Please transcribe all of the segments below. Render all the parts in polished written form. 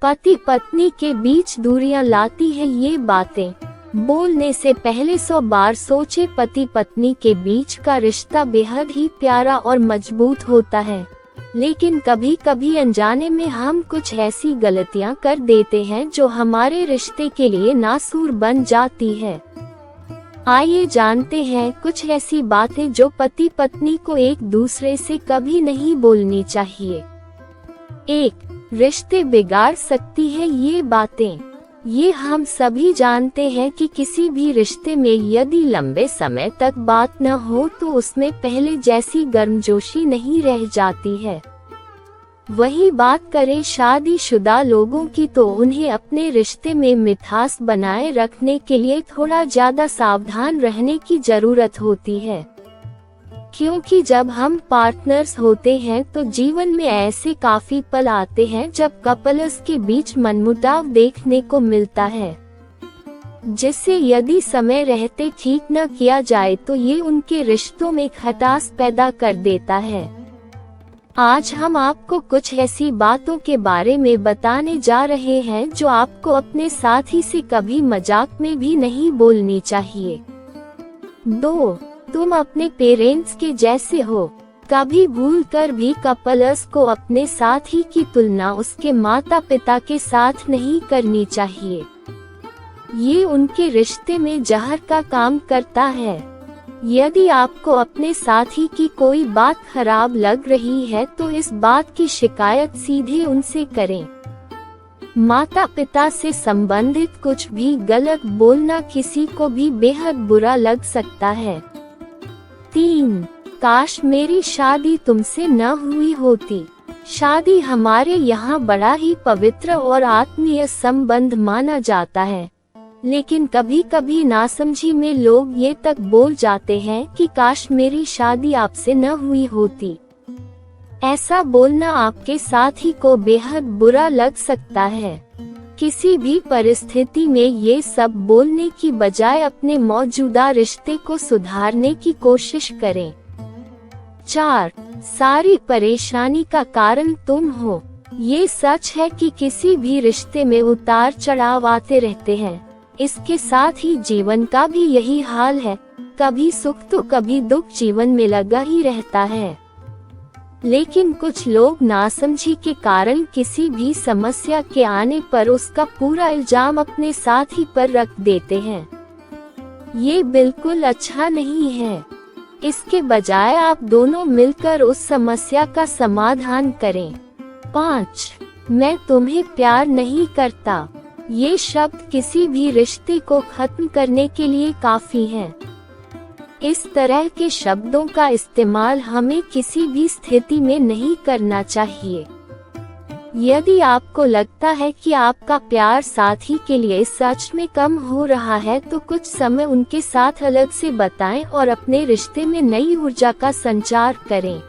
पति पत्नी के बीच दूरियां लाती है ये बातें। बोलने से पहले 100 बार सोचे। पति पत्नी के बीच का रिश्ता बेहद ही प्यारा और मजबूत होता है, लेकिन कभी कभी अनजाने में हम कुछ ऐसी गलतियां कर देते हैं जो हमारे रिश्ते के लिए नासूर बन जाती है। आइए जानते हैं कुछ ऐसी बातें जो पति पत्नी को एक दूसरे से कभी नहीं बोलनी चाहिए। 1. रिश्ते बिगाड़ सकती है ये बातें। ये हम सभी जानते हैं कि किसी भी रिश्ते में यदि लंबे समय तक बात न हो तो उसमें पहले जैसी गर्मजोशी नहीं रह जाती है। वही बात करें शादीशुदा लोगों की तो उन्हें अपने रिश्ते में मिठास बनाए रखने के लिए थोड़ा ज्यादा सावधान रहने की जरूरत होती है, क्योंकि जब हम पार्टनर्स होते हैं तो जीवन में ऐसे काफी पल आते हैं जब कपल्स के बीच मनमुटाव देखने को मिलता है, जिससे यदि समय रहते ठीक न किया जाए तो ये उनके रिश्तों में खटास पैदा कर देता है। आज हम आपको कुछ ऐसी बातों के बारे में बताने जा रहे हैं जो आपको अपने साथी से कभी मजाक में भी नहीं बोलनी चाहिए। 2. तुम अपने पेरेंट्स के जैसे हो। कभी भूलकर भी कपल्स को अपने साथी की तुलना उसके माता पिता के साथ नहीं करनी चाहिए। ये उनके रिश्ते में जहर का काम करता है। यदि आपको अपने साथी की कोई बात खराब लग रही है तो इस बात की शिकायत सीधे उनसे करें। माता पिता से संबंधित कुछ भी गलत बोलना किसी को भी बेहद बुरा लग सकता है। 3. काश मेरी शादी तुमसे न हुई होती। शादी हमारे यहाँ बड़ा ही पवित्र और आत्मीय संबंध माना जाता है, लेकिन कभी कभी नासमझी में लोग ये तक बोल जाते हैं कि काश मेरी शादी आपसे न हुई होती। ऐसा बोलना आपके साथी को बेहद बुरा लग सकता है। किसी भी परिस्थिति में ये सब बोलने की बजाय अपने मौजूदा रिश्ते को सुधारने की कोशिश करें। 4. सारी परेशानी का कारण तुम हो। ये सच है कि किसी भी रिश्ते में उतार चढ़ाव आते रहते हैं। इसके साथ ही जीवन का भी यही हाल है, कभी सुख तो कभी दुख जीवन में लगा ही रहता है। लेकिन कुछ लोग नासमझी के कारण किसी भी समस्या के आने पर उसका पूरा इल्जाम अपने साथी पर रख देते हैं। ये बिल्कुल अच्छा नहीं है। इसके बजाय आप दोनों मिलकर उस समस्या का समाधान करें। 5. मैं तुम्हें प्यार नहीं करता। ये शब्द किसी भी रिश्ते को खत्म करने के लिए काफी है। इस तरह के शब्दों का इस्तेमाल हमें किसी भी स्थिति में नहीं करना चाहिए। यदि आपको लगता है कि आपका प्यार साथी के लिए सच में कम हो रहा है तो कुछ समय उनके साथ अलग से बताएं और अपने रिश्ते में नई ऊर्जा का संचार करें।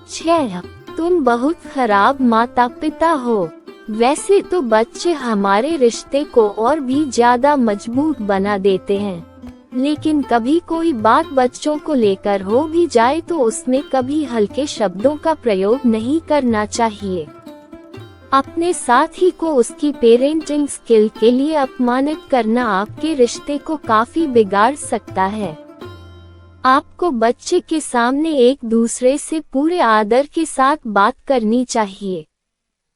6. तुम बहुत खराब माता पिता हो। वैसे तो बच्चे हमारे रिश्ते को और भी ज्यादा मजबूत बना देते हैं, लेकिन कभी कोई बात बच्चों को लेकर हो भी जाए तो उसमें कभी हल्के शब्दों का प्रयोग नहीं करना चाहिए। अपने साथी को उसकी पेरेंटिंग स्किल के लिए अपमानित करना आपके रिश्ते को काफी बिगाड़ सकता है। आपको बच्चे के सामने एक दूसरे से पूरे आदर के साथ बात करनी चाहिए।